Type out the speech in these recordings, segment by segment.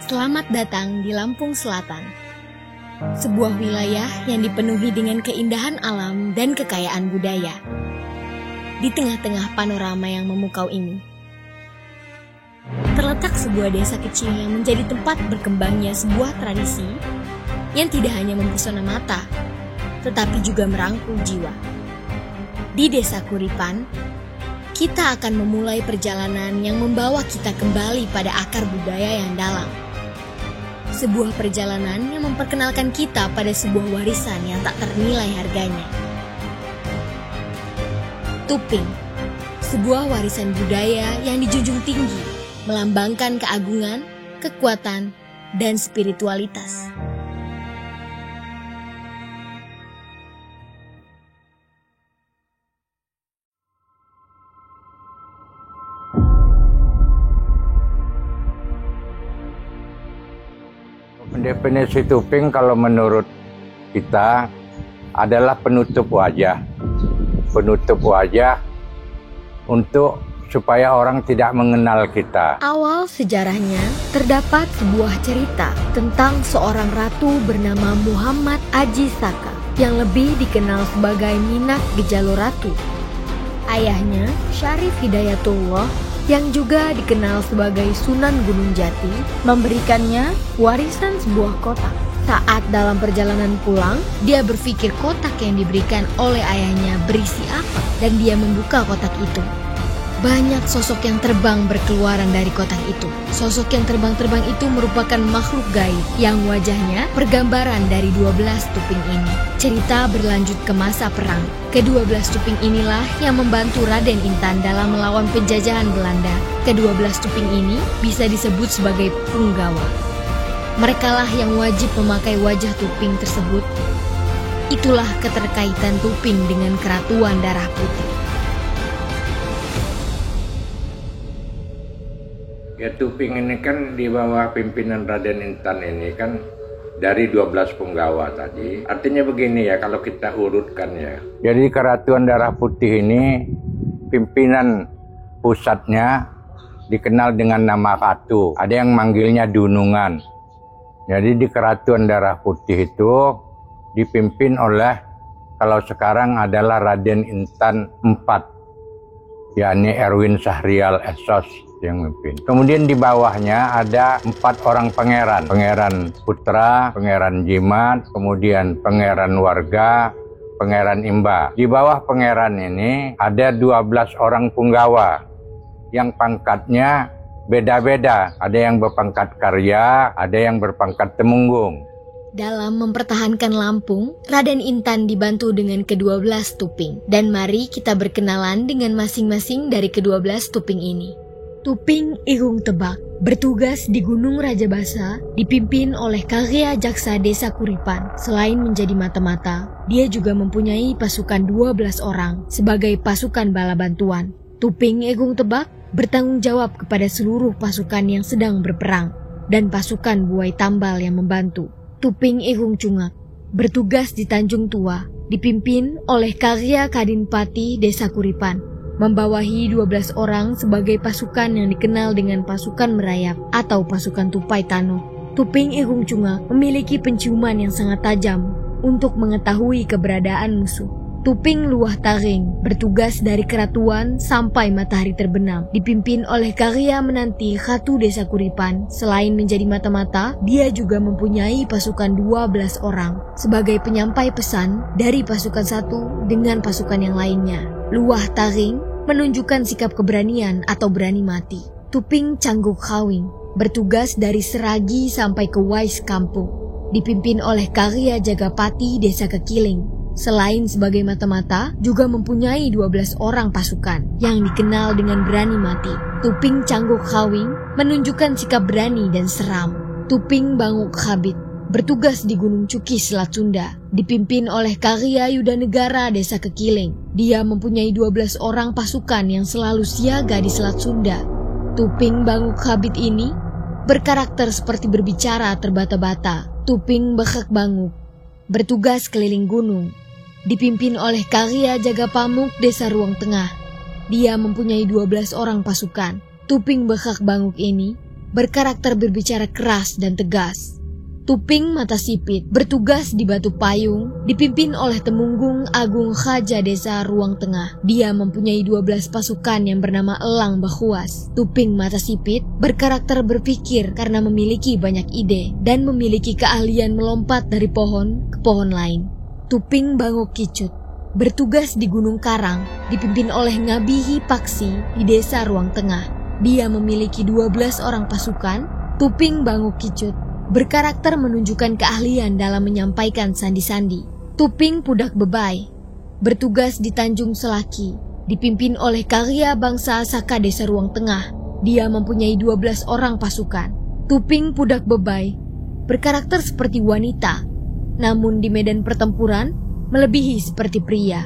Selamat datang di Lampung Selatan, sebuah wilayah yang dipenuhi dengan keindahan alam dan kekayaan budaya. Di tengah-tengah panorama yang memukau ini, terletak sebuah desa kecil yang menjadi tempat berkembangnya sebuah tradisi yang tidak hanya mempesona mata, tetapi juga merangkul jiwa. Di Desa Kuripan, kita akan memulai perjalanan yang membawa kita kembali pada akar budaya yang dalam. Sebuah perjalanan yang memperkenalkan kita pada sebuah warisan yang tak ternilai harganya. Tuping, sebuah warisan budaya yang dijunjung tinggi, melambangkan keagungan, kekuatan, dan spiritualitas. Definisi tuping kalau menurut kita adalah penutup wajah. Penutup wajah untuk supaya orang tidak mengenal kita. Awal sejarahnya terdapat sebuah cerita tentang seorang ratu bernama Muhammad Aji Saka yang lebih dikenal sebagai Minak Gejalo Ratu. Ayahnya, Syarif Hidayatullah, yang juga dikenal sebagai Sunan Gunung Jati, memberikannya warisan sebuah kotak. Saat dalam perjalanan pulang, dia berpikir kotak yang diberikan oleh ayahnya berisi apa, dan dia membuka kotak itu. Banyak sosok yang terbang berkeluaran dari kotak itu. Sosok yang terbang-terbang itu merupakan makhluk gaib yang wajahnya bergambaran dari 12 tuping ini. Cerita berlanjut ke masa perang. Ke-12 tuping inilah yang membantu Raden Intan dalam melawan penjajahan Belanda. Ke-12 tuping ini bisa disebut sebagai punggawa. Merekalah yang wajib memakai wajah tuping tersebut. Itulah keterkaitan tuping dengan keratuan darah putih. Ya, tuping ini kan di bawah pimpinan Raden Intan ini kan dari 12 punggawa tadi. Artinya begini ya, kalau kita urutkan ya. Jadi keratuan darah putih ini pimpinan pusatnya dikenal dengan nama Katu. Ada yang manggilnya Dunungan. Jadi di keratuan darah putih itu dipimpin oleh, kalau sekarang adalah Raden Intan IV, yakni Erwin Syahrial Esos yang memimpin. Kemudian di bawahnya ada 4 orang pangeran. Pangeran Putra, Pangeran Jimat, kemudian Pangeran Warga, Pangeran Imba. Di bawah pangeran ini ada 12 orang punggawa yang pangkatnya beda-beda. Ada yang berpangkat karya, ada yang berpangkat temunggung. Dalam mempertahankan Lampung, Raden Intan dibantu dengan ke-12 tuping. Dan mari kita berkenalan dengan masing-masing dari ke-12 tuping ini. Tuping Igung Tebak bertugas di Gunung Rajabasa, dipimpin oleh Karya Jaksa Desa Kuripan. Selain menjadi mata-mata, dia juga mempunyai pasukan 12 orang sebagai pasukan bala bantuan. Tuping Igung Tebak bertanggung jawab kepada seluruh pasukan yang sedang berperang dan pasukan buai tambal yang membantu. Tuping Igung Cungak bertugas di Tanjung Tua, dipimpin oleh Karya Kadinpati Desa Kuripan, membawahi 12 orang sebagai pasukan yang dikenal dengan pasukan merayap atau pasukan tupai tano. Tuping Igung Cungak memiliki penciuman yang sangat tajam untuk mengetahui keberadaan musuh. Tuping Luah Taring bertugas dari keratuan sampai matahari terbenam, dipimpin oleh Karya Menanti Khatu Desa Kuripan. Selain menjadi mata-mata, dia juga mempunyai pasukan 12 orang sebagai penyampai pesan dari pasukan satu dengan pasukan yang lainnya. Luah Taring menunjukkan sikap keberanian atau berani mati. Tuping Cangguk Khawing bertugas dari Seragi sampai ke Wais Kampung, dipimpin oleh Karya Jagapati Desa Kekiling. Selain sebagai mata-mata, juga mempunyai 12 orang pasukan yang dikenal dengan berani mati. Tuping Cangguk Khawing menunjukkan sikap berani dan seram. Tuping Banguk Khabit bertugas di Gunung Cuki Selat Sunda, dipimpin oleh Karya Yudanegara Desa Kekiling. Dia mempunyai 12 orang pasukan yang selalu siaga di Selat Sunda. Tuping Banguk Khabit ini berkarakter seperti berbicara terbata-bata. Tuping Bekek Banguk bertugas keliling gunung, dipimpin oleh Karya Jagapamuk Desa Ruang Tengah. Dia mempunyai 12 orang pasukan. Tuping Bekak Banguk ini berkarakter berbicara keras dan tegas. Tuping Mata Sipit bertugas di Batu Payung, dipimpin oleh Temunggung Agung Khaja Desa Ruang Tengah. Dia mempunyai 12 pasukan yang bernama Elang Bahuas. Tuping Mata Sipit berkarakter berpikir karena memiliki banyak ide dan memiliki keahlian melompat dari pohon ke pohon lain. Tuping Bangok Kicut bertugas di Gunung Karang, dipimpin oleh Ngabihi Paksi di Desa Ruang Tengah. Dia memiliki 12 orang pasukan. Tuping Bangok Kicut berkarakter menunjukkan keahlian dalam menyampaikan sandi-sandi. Tuping Pudak Bebai bertugas di Tanjung Selaki, dipimpin oleh Karya Bangsa Saka Desa Ruang Tengah. Dia mempunyai 12 orang pasukan. Tuping Pudak Bebai berkarakter seperti wanita, namun di medan pertempuran melebihi seperti pria.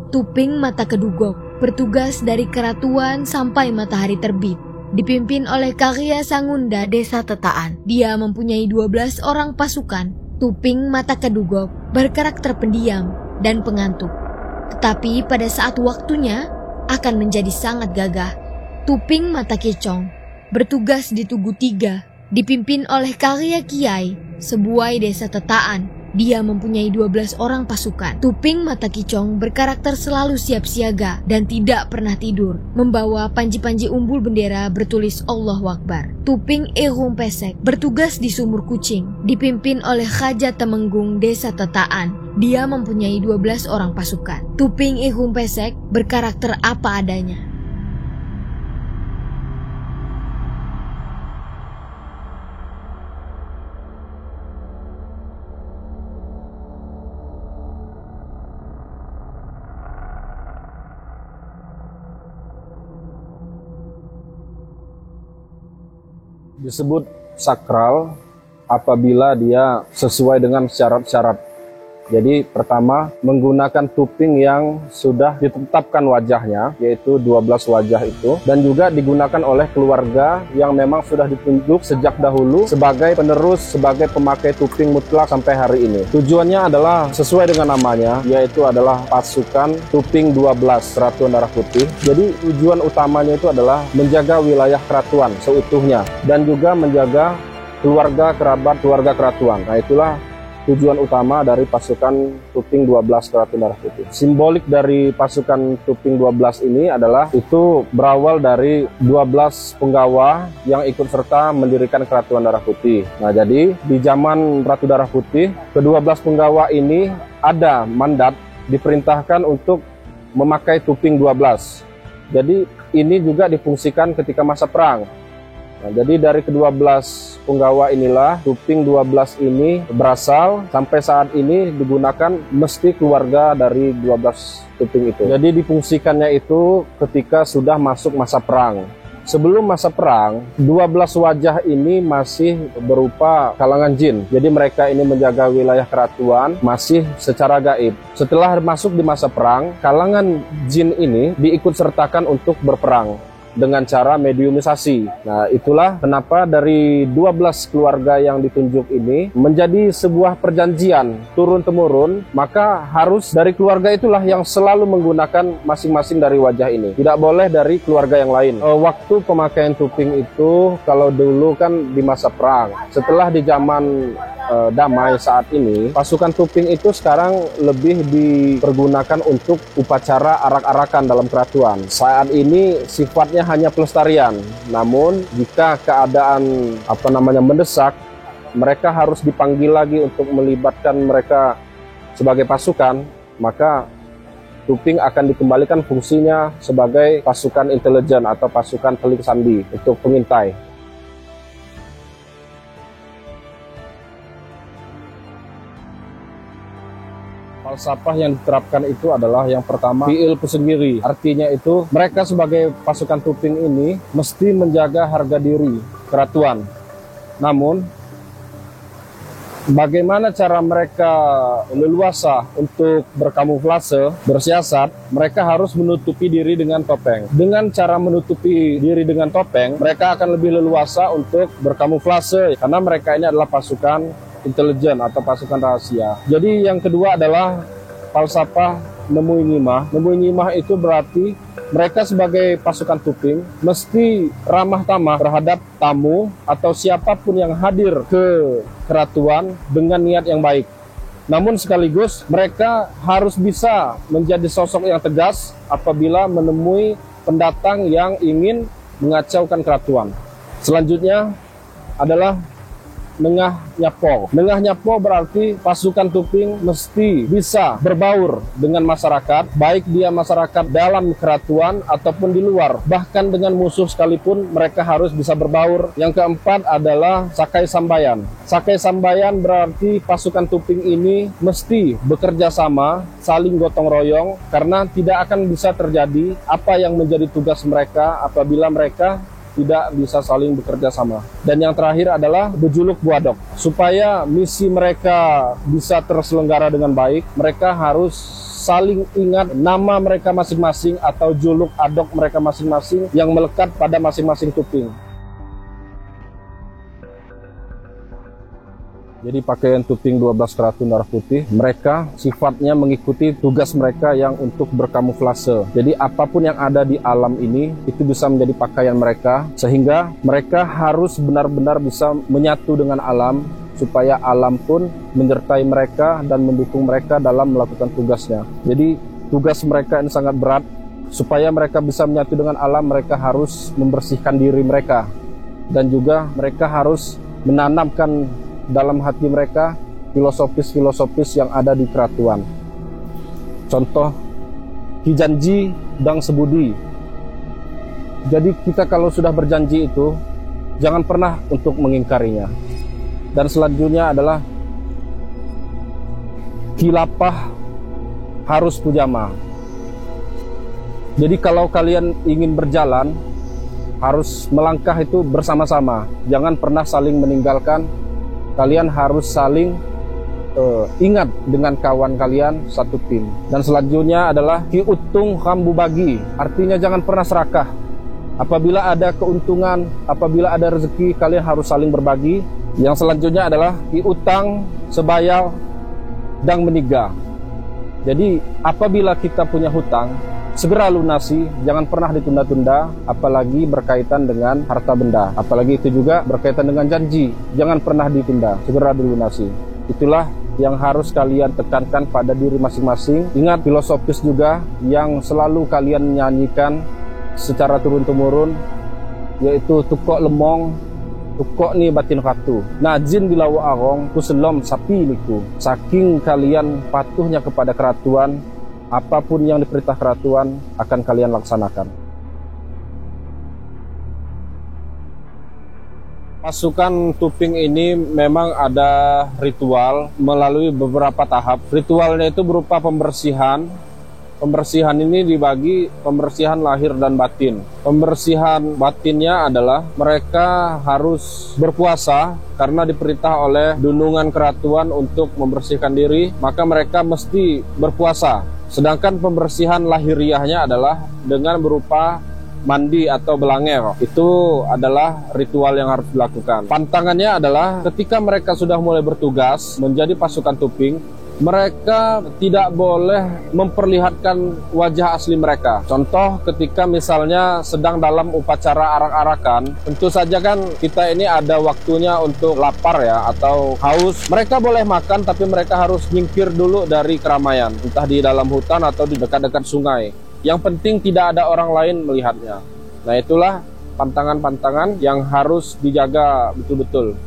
Tuping Mata Kedugok bertugas dari Keratuan sampai matahari terbit, dipimpin oleh Karya Sangunda Desa Tetaan. Dia mempunyai 12 orang pasukan. Tuping Mata Kedugok berkarakter pendiam dan pengantuk, tetapi pada saat waktunya akan menjadi sangat gagah. Tuping Mata Kecong bertugas di Tugu Tiga, dipimpin oleh Karya Kiai Sebuai Desa Tetaan. Dia mempunyai 12 orang pasukan. Tuping Mata Kicong berkarakter selalu siap siaga dan tidak pernah tidur, membawa panji-panji umbul bendera bertulis Allahu Akbar. Tuping Ehum Pesek bertugas di Sumur Kucing, dipimpin oleh Khaja Temenggung Desa Tetaan. Dia mempunyai 12 orang pasukan. Tuping Ehum Pesek berkarakter apa adanya. Disebut sakral apabila dia sesuai dengan syarat-syarat. Jadi pertama, menggunakan tuping yang sudah ditetapkan wajahnya, yaitu 12 wajah itu, dan juga digunakan oleh keluarga yang memang sudah ditunjuk sejak dahulu sebagai penerus, sebagai pemakai tuping mutlak sampai hari ini. Tujuannya adalah sesuai dengan namanya, yaitu adalah pasukan tuping 12 Keratuan Darah Putih. Jadi tujuan utamanya itu adalah menjaga wilayah keratuan seutuhnya dan juga menjaga keluarga kerabat keluarga keratuan. Nah, itulah tujuan utama dari pasukan tuping 12 Keratuan Darah Putih. Simbolik dari pasukan tuping 12 ini adalah itu berawal dari 12 penggawa yang ikut serta mendirikan Keratuan Darah Putih. Nah, jadi di zaman Ratu Darah Putih, ke-12 penggawa ini ada mandat diperintahkan untuk memakai tuping 12. Jadi ini juga difungsikan ketika masa perang. Nah, jadi dari ke-12 penggawa inilah tuping 12 ini berasal, sampai saat ini digunakan mesti keluarga dari 12 tuping itu. Jadi difungsikannya itu ketika sudah masuk masa perang. Sebelum masa perang, 12 wajah ini masih berupa kalangan jin. Jadi mereka ini menjaga wilayah keratuan masih secara gaib. Setelah masuk di masa perang, kalangan jin ini diikut sertakan untuk berperang dengan cara mediumisasi. Nah, itulah kenapa dari 12 keluarga yang ditunjuk ini menjadi sebuah perjanjian turun-temurun, maka harus dari keluarga itulah yang selalu menggunakan masing-masing dari wajah ini. Tidak boleh dari keluarga yang lain. Waktu pemakaian tuping itu, kalau dulu kan di masa perang. Setelah di zaman damai saat ini, pasukan tuping itu sekarang lebih dipergunakan untuk upacara arak-arakan dalam keratuan. Saat ini sifatnya hanya pelestarian, namun jika keadaan mendesak, mereka harus dipanggil lagi untuk melibatkan mereka sebagai pasukan, maka tuping akan dikembalikan fungsinya sebagai pasukan intelijen atau pasukan telik sandi untuk pengintai. Falsafah yang diterapkan itu adalah yang pertama, fi'il pesendiri. Artinya itu mereka sebagai pasukan tuping ini mesti menjaga harga diri keratuan. Namun bagaimana cara mereka leluasa untuk berkamuflase, bersiasat, mereka harus menutupi diri dengan topeng. Dengan cara menutupi diri dengan topeng, mereka akan lebih leluasa untuk berkamuflase karena mereka ini adalah pasukan intelijen atau pasukan rahasia. Jadi yang kedua adalah falsafah nemui nyimah. Nemui nyimah itu berarti mereka sebagai pasukan tuping mesti ramah tamah terhadap tamu atau siapapun yang hadir ke keratuan dengan niat yang baik. Namun sekaligus mereka harus bisa menjadi sosok yang tegas apabila menemui pendatang yang ingin mengacaukan keratuan. Selanjutnya adalah Nengah Nyapo. Nengah Nyapo berarti pasukan tuping mesti bisa berbaur dengan masyarakat, baik dia masyarakat dalam keratuan ataupun di luar. Bahkan dengan musuh sekalipun mereka harus bisa berbaur. Yang keempat adalah Sakai Sambayan. Sakai Sambayan berarti pasukan tuping ini mesti bekerja sama, saling gotong royong, karena tidak akan bisa terjadi apa yang menjadi tugas mereka apabila mereka tidak bisa saling bekerja sama. Dan yang terakhir adalah Bejuluk Buadok. Supaya misi mereka bisa terselenggara dengan baik, mereka harus saling ingat nama mereka masing-masing atau juluk adok mereka masing-masing yang melekat pada masing-masing tuping. Jadi pakaian tuping 12 Kraton Darah Putih, mereka sifatnya mengikuti tugas mereka yang untuk berkamuflase. Jadi apapun yang ada di alam ini, itu bisa menjadi pakaian mereka, sehingga mereka harus benar-benar bisa menyatu dengan alam, supaya alam pun menyertai mereka dan mendukung mereka dalam melakukan tugasnya. Jadi tugas mereka ini sangat berat. Supaya mereka bisa menyatu dengan alam, mereka harus membersihkan diri mereka. Dan juga mereka harus menanamkan dalam hati mereka filosofis-filosofis yang ada di keratuan. Contoh, Ki Janji Dang Sebudi. Jadi kita kalau sudah berjanji itu, jangan pernah untuk mengingkarinya. Dan selanjutnya adalah Kilapah Harus Pujama. Jadi kalau kalian ingin berjalan, harus melangkah itu bersama-sama. Jangan pernah saling meninggalkan. Kalian harus saling ingat dengan kawan kalian satu tim. Dan selanjutnya adalah Ki Utung Kambu Bagi. Artinya jangan pernah serakah. Apabila ada keuntungan, apabila ada rezeki, kalian harus saling berbagi. Yang selanjutnya adalah Ki Utang Sebayal Dang Meniga. Jadi apabila kita punya hutang, segera lunasi, jangan pernah ditunda-tunda, apalagi berkaitan dengan harta benda. Apalagi itu juga berkaitan dengan janji, jangan pernah ditunda, segera dilunasi. Itulah yang harus kalian tekankan pada diri masing-masing. Ingat filosofis juga yang selalu kalian nyanyikan secara turun-temurun, yaitu tukok lemong, tukok ni batin katu. Najin bilawu arong, kuselom sapi liku. Saking kalian patuhnya kepada keratuan, apapun yang diperintah keratuan akan kalian laksanakan. Pasukan tuping ini memang ada ritual melalui beberapa tahap. Ritualnya itu berupa pembersihan. Pembersihan ini dibagi pembersihan lahir dan batin. Pembersihan batinnya adalah mereka harus berpuasa karena diperintah oleh dunungan keratuan untuk membersihkan diri, maka mereka mesti berpuasa. Sedangkan pembersihan lahiriahnya adalah dengan berupa mandi atau belanger. Itu adalah ritual yang harus dilakukan. Pantangannya adalah ketika mereka sudah mulai bertugas menjadi pasukan tuping, mereka tidak boleh memperlihatkan wajah asli mereka. Contoh ketika misalnya sedang dalam upacara arak-arakan, tentu saja kan kita ini ada waktunya untuk lapar ya atau haus. Mereka boleh makan tapi mereka harus nyingkir dulu dari keramaian, entah di dalam hutan atau di dekat-dekat sungai. Yang penting tidak ada orang lain melihatnya. Nah itulah pantangan-pantangan yang harus dijaga betul-betul.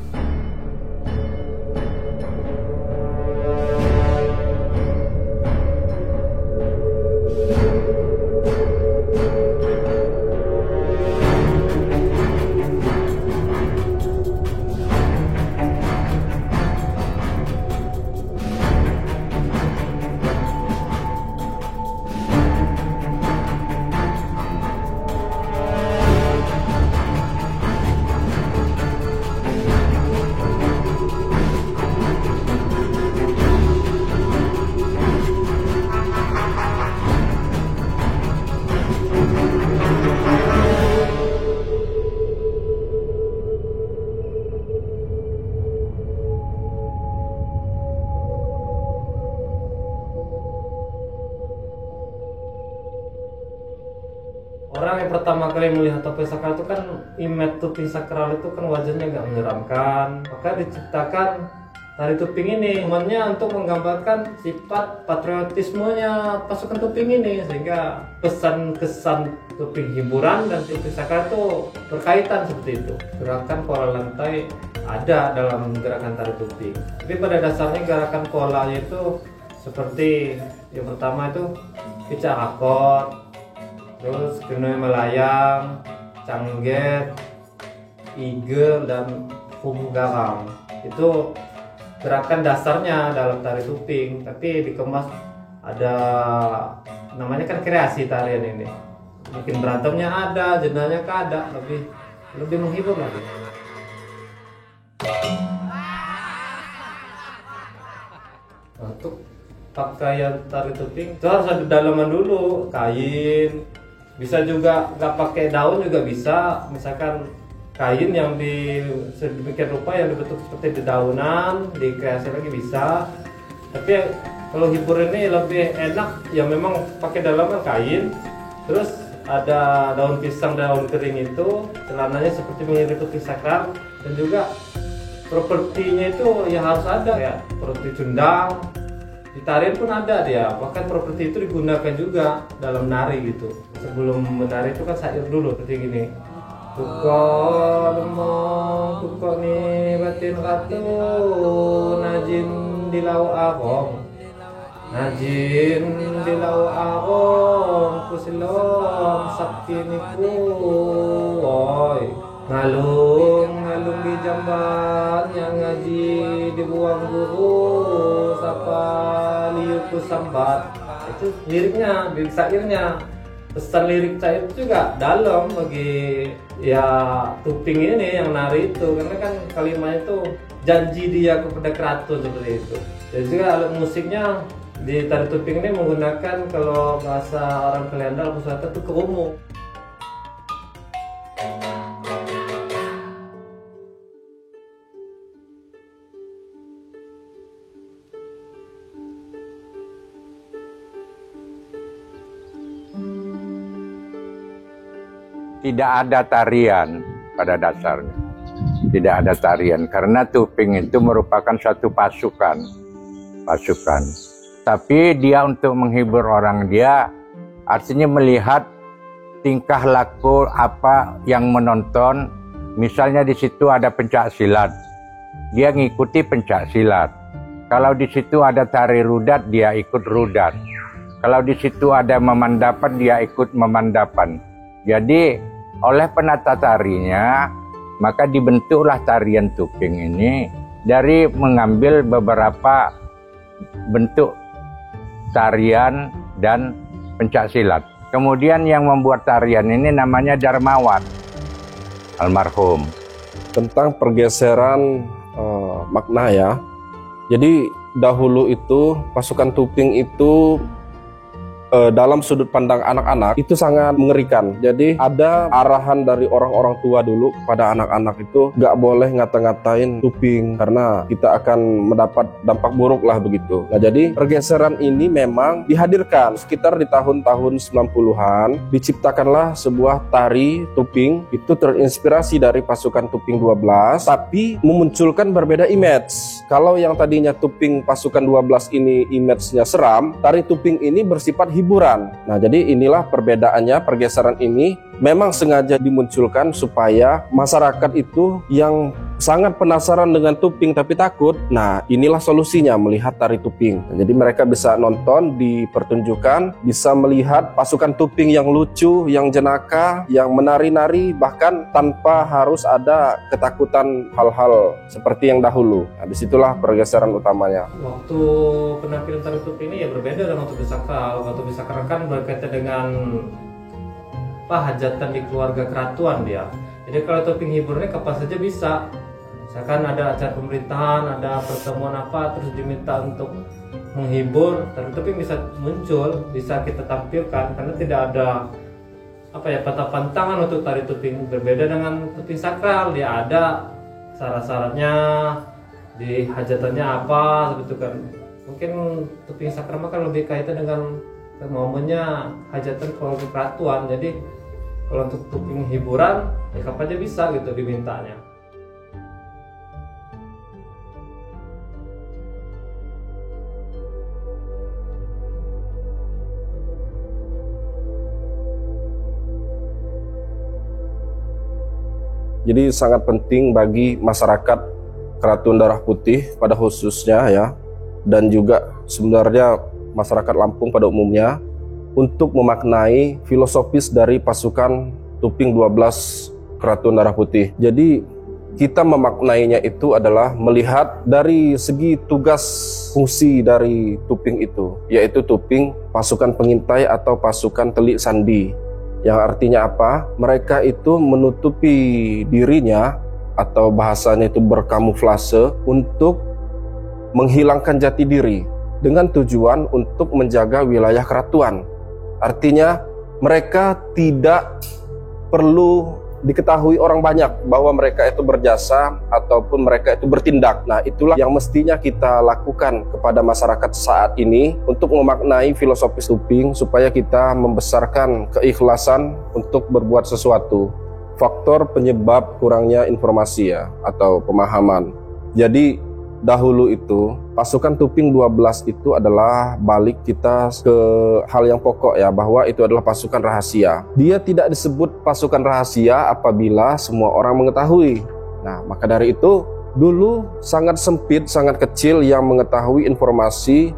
Orang yang pertama kali melihat topeng sakral itu kan image tuping sakral itu kan wajahnya nggak menyeramkan. Maka diciptakan tari tuping ini semuanya untuk menggambarkan sifat patriotismenya pasukan tuping ini, sehingga pesan kesan tuping hiburan dan tuping sakral itu berkaitan seperti itu. Gerakan pola lantai ada dalam gerakan tari tuping, tapi pada dasarnya gerakan polanya itu seperti yang pertama itu kicak akot, terus kenoi melayang, cangget, igel, dan kubu garang. Itu gerakan dasarnya dalam tari tuping, tapi dikemas ada namanya kan kreasi tarian ini. Bikin berantemnya ada, jendelanya ada, lebih menghibur lagi. Untuk pakaian tari tuping itu harus ada dalaman dulu, kain, bisa juga nggak pakai daun juga bisa, misalkan kain yang sedemikian rupa yang dibentuk seperti dedaunan, dikreasi lagi bisa. Tapi kalau hibur ini lebih enak ya memang pakai dalaman kain, terus ada daun pisang, daun kering itu, celananya seperti mirip tuping sakral, dan juga propertinya itu ya harus ada ya, properti cundang. Di tarian pun ada dia, bahkan properti itu digunakan juga dalam nari gitu. Sebelum menari itu kan syair dulu seperti gini. Tuko lemong, tuko ni batin ratu, najin di lau arong, najin di lau arong, kusilom sakti niku, woy. Ngalung di jamban yang ngaji dibuang guru, sapa liuku sambat. Itu liriknya, lirik syairnya. Pesan lirik syair itu juga dalam bagi ya tuping ini yang nari itu, karena kan kalimatnya itu janji dia kepada keraton seperti itu. Dan juga alat musiknya di tari tuping ini menggunakan, kalau bahasa orang Kelendal pusaka itu kerumu. Tidak ada tarian pada dasarnya. Tidak ada tarian karena tuping itu merupakan suatu pasukan. Tapi dia untuk menghibur orang, dia artinya melihat tingkah laku apa yang menonton. Misalnya di situ ada pencak silat, dia ngikuti pencak silat. Kalau di situ ada tari rudat, dia ikut rudat. Kalau di situ ada memandapan, dia ikut memandapan. Jadi oleh penata tarinya, maka dibentuklah tarian tuping ini dari mengambil beberapa bentuk tarian dan pencak silat. Kemudian yang membuat tarian ini namanya Darmawan, almarhum. Tentang pergeseran makna ya. Jadi dahulu itu pasukan tuping itu dalam sudut pandang anak-anak itu sangat mengerikan. Jadi ada arahan dari orang-orang tua dulu kepada anak-anak itu gak boleh ngata-ngatain tuping karena kita akan mendapat dampak buruk lah begitu. Nah jadi pergeseran ini memang dihadirkan sekitar di tahun-tahun 90-an. Diciptakanlah sebuah tari tuping itu terinspirasi dari pasukan tuping 12 tapi memunculkan berbeda image. Kalau yang tadinya tuping pasukan 12 ini image-nya seram, tari tuping ini bersifat hiburan. Nah, jadi inilah perbedaannya. Pergeseran ini memang sengaja dimunculkan supaya masyarakat itu yang sangat penasaran dengan tuping tapi takut. Nah, inilah solusinya melihat tari tuping. Nah, jadi mereka bisa nonton di pertunjukan, bisa melihat pasukan tuping yang lucu, yang jenaka, yang menari-nari, bahkan tanpa harus ada ketakutan hal-hal seperti yang dahulu. Nah, disitulah pergeseran utamanya. Waktu penampilan tari tuping ini ya berbeda dengan tuping sakral. Waktu tuping sakral kan berkaitan dengan hajatan di keluarga keratuan dia. Jadi kalau tuping hiburannya kapan saja bisa. Misalkan ada acara pemerintahan, ada pertemuan apa, terus diminta untuk menghibur, tari tuping bisa muncul, bisa kita tampilkan karena tidak ada pantangan untuk tari tuping. Berbeda dengan tuping sakral, dia ada syarat-syaratnya, di hajatannya apa seperti itu kan. Mungkin tuping sakral kan lebih kaitan dengan momennya hajatan keluarga keratuan, jadi Kalau untuk tuping hiburan, ya kapan aja bisa gitu dimintanya. Jadi sangat penting bagi masyarakat Keratuan Darah Putih pada khususnya ya, dan juga sebenarnya masyarakat Lampung pada umumnya untuk memaknai filosofis dari pasukan Tuping 12 Keratuan Darah Putih. Jadi kita memaknainya itu adalah melihat dari segi tugas fungsi dari Tuping itu, yaitu Tuping pasukan pengintai atau pasukan telik sandi. Yang artinya apa? Mereka itu menutupi dirinya atau bahasanya itu berkamuflase untuk menghilangkan jati diri dengan tujuan untuk menjaga wilayah keratuan. Artinya mereka tidak perlu diketahui orang banyak bahwa mereka itu berjasa ataupun mereka itu bertindak. Nah, itulah yang mestinya kita lakukan kepada masyarakat saat ini untuk memaknai filosofis Tuping supaya kita membesarkan keikhlasan untuk berbuat sesuatu. Faktor penyebab kurangnya informasi ya atau pemahaman. Jadi dahulu itu pasukan Tuping 12 itu adalah balik kita ke hal yang pokok ya, bahwa itu adalah pasukan rahasia. Dia tidak disebut pasukan rahasia apabila semua orang mengetahui. Nah, maka dari itu dulu sangat sempit, sangat kecil yang mengetahui informasi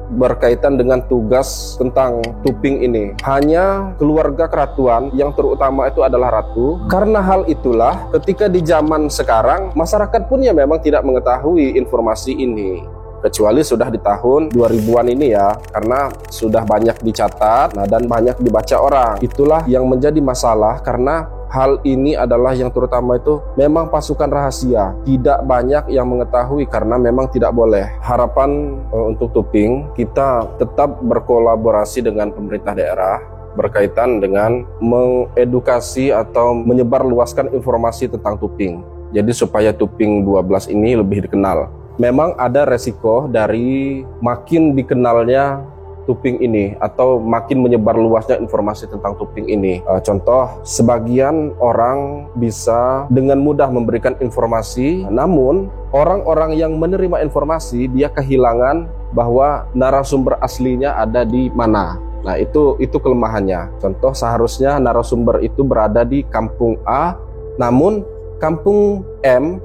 berkaitan dengan tugas tentang Tuping ini. Hanya keluarga keratuan yang terutama itu adalah ratu. Karena hal itulah ketika di zaman sekarang masyarakat pun ya memang tidak mengetahui informasi ini, kecuali sudah di tahun 2000-an ini ya, karena sudah banyak dicatat dan banyak dibaca orang. Itulah yang menjadi masalah, karena hal ini adalah yang terutama itu memang pasukan rahasia, tidak banyak yang mengetahui karena memang tidak boleh. Harapan untuk Tuping, kita tetap berkolaborasi dengan pemerintah daerah berkaitan dengan mengedukasi atau menyebarluaskan informasi tentang Tuping. Jadi supaya Tuping 12 ini lebih dikenal. Memang ada resiko dari makin dikenalnya Tuping ini atau makin menyebar luasnya informasi tentang Tuping ini. Contoh, sebagian orang bisa dengan mudah memberikan informasi, namun orang-orang yang menerima informasi dia kehilangan bahwa narasumber aslinya ada di mana. Nah, itu kelemahannya. Contoh, seharusnya narasumber itu berada di kampung A, namun kampung M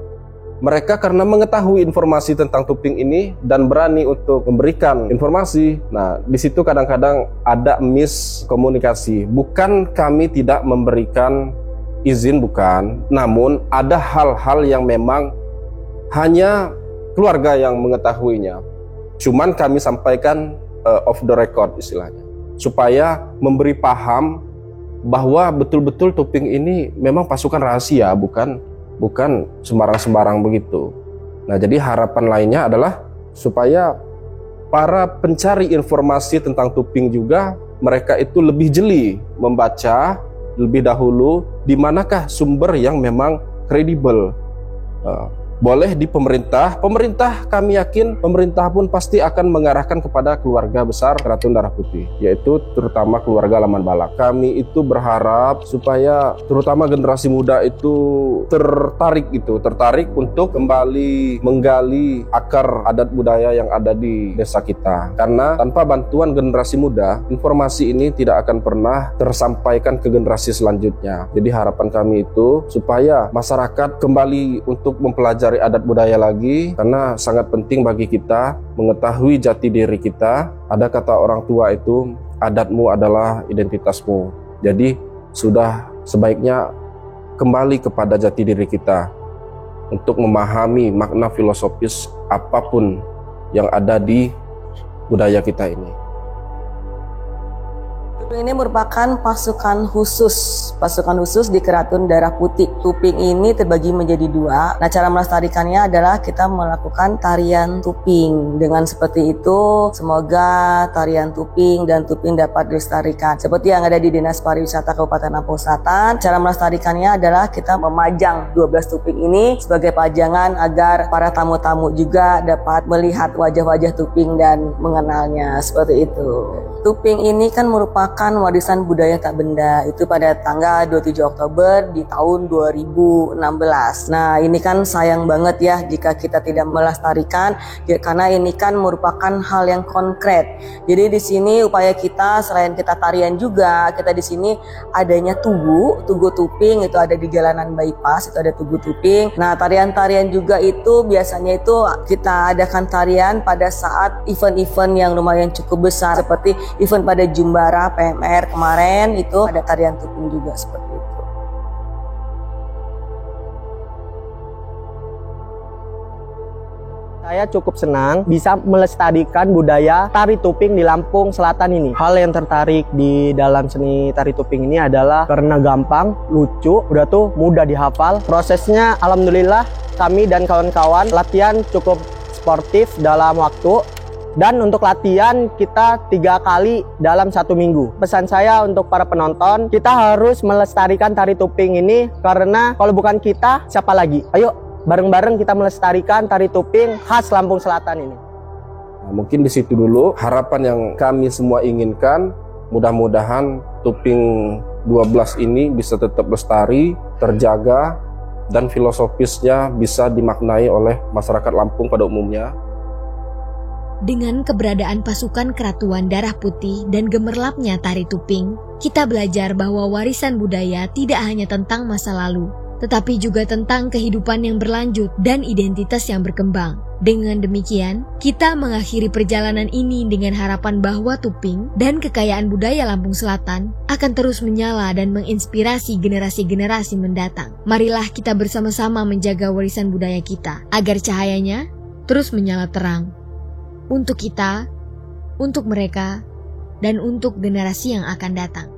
mereka karena mengetahui informasi tentang Tuping ini dan berani untuk memberikan informasi. Nah, di situ kadang-kadang ada miskomunikasi. Bukan kami tidak memberikan izin, bukan. Namun ada hal-hal yang memang hanya keluarga yang mengetahuinya. Cuman kami sampaikan off the record istilahnya. Supaya memberi paham bahwa betul-betul Tuping ini memang pasukan rahasia, bukan sembarang-sembarang begitu. Nah, jadi harapan lainnya adalah supaya para pencari informasi tentang Tuping juga mereka itu lebih jeli membaca lebih dahulu di manakah sumber yang memang kredibel. Boleh di pemerintah kami yakin pemerintah pun pasti akan mengarahkan kepada keluarga besar Keratuan Darah Putih, yaitu terutama keluarga Laman Balak. Kami itu berharap supaya terutama generasi muda itu tertarik untuk kembali menggali akar adat budaya yang ada di desa kita. Karena tanpa bantuan generasi muda, informasi ini tidak akan pernah tersampaikan ke generasi selanjutnya. Jadi harapan kami itu supaya masyarakat kembali untuk mempelajari adat budaya lagi, karena sangat penting bagi kita mengetahui jati diri kita. Ada kata orang tua itu, adatmu adalah identitasmu. Jadi sudah sebaiknya kembali kepada jati diri kita untuk memahami makna filosofis apapun yang ada di budaya kita ini. Tuping ini merupakan pasukan khusus di Keratuan Darah Putih. Tuping ini terbagi menjadi dua. Nah, cara melestarikannya adalah kita melakukan tarian Tuping. Dengan seperti itu, semoga tarian Tuping dan Tuping dapat dilestarikan. Seperti yang ada di Dinas Pariwisata Kabupaten Lampung Selatan, cara melestarikannya adalah kita memajang 12 Tuping ini sebagai pajangan agar para tamu-tamu juga dapat melihat wajah-wajah Tuping dan mengenalnya, seperti itu. Tuping ini kan merupakan merupakan warisan budaya tak benda. Itu pada tanggal 27 Oktober di tahun 2016. Nah, ini kan sayang banget ya jika kita tidak melestarikan, ya, karena ini kan merupakan hal yang konkret. Jadi di sini upaya kita selain kita tarian juga, kita di sini adanya tugu tuping, itu ada di jalanan bypass, itu ada tugu tuping. Nah, tarian-tarian juga itu biasanya itu kita adakan tarian pada saat event-event yang lumayan cukup besar, seperti event pada Jumbara PMR kemarin, itu ada tarian tuping juga seperti itu. Saya cukup senang bisa melestarikan budaya tari tuping di Lampung Selatan ini. Hal yang tertarik di dalam seni tari tuping ini adalah karena gampang, lucu, udah tuh mudah dihafal. Prosesnya alhamdulillah kami dan kawan-kawan latihan cukup sportif dalam waktu. Dan untuk latihan kita 3 kali dalam 1 minggu. Pesan saya untuk para penonton, kita harus melestarikan tari tuping ini karena kalau bukan kita, siapa lagi? Ayo bareng-bareng kita melestarikan tari tuping khas Lampung Selatan ini. Nah, mungkin di situ dulu harapan yang kami semua inginkan, mudah-mudahan tuping 12 ini bisa tetap lestari, terjaga, dan filosofisnya bisa dimaknai oleh masyarakat Lampung pada umumnya. Dengan keberadaan pasukan Keratuan Darah Putih dan gemerlapnya tari tuping, kita belajar bahwa warisan budaya tidak hanya tentang masa lalu, tetapi juga tentang kehidupan yang berlanjut dan identitas yang berkembang. Dengan demikian, kita mengakhiri perjalanan ini dengan harapan bahwa tuping dan kekayaan budaya Lampung Selatan akan terus menyala dan menginspirasi generasi-generasi mendatang. Marilah kita bersama-sama menjaga warisan budaya kita, agar cahayanya terus menyala terang. Untuk kita, untuk mereka, dan untuk generasi yang akan datang.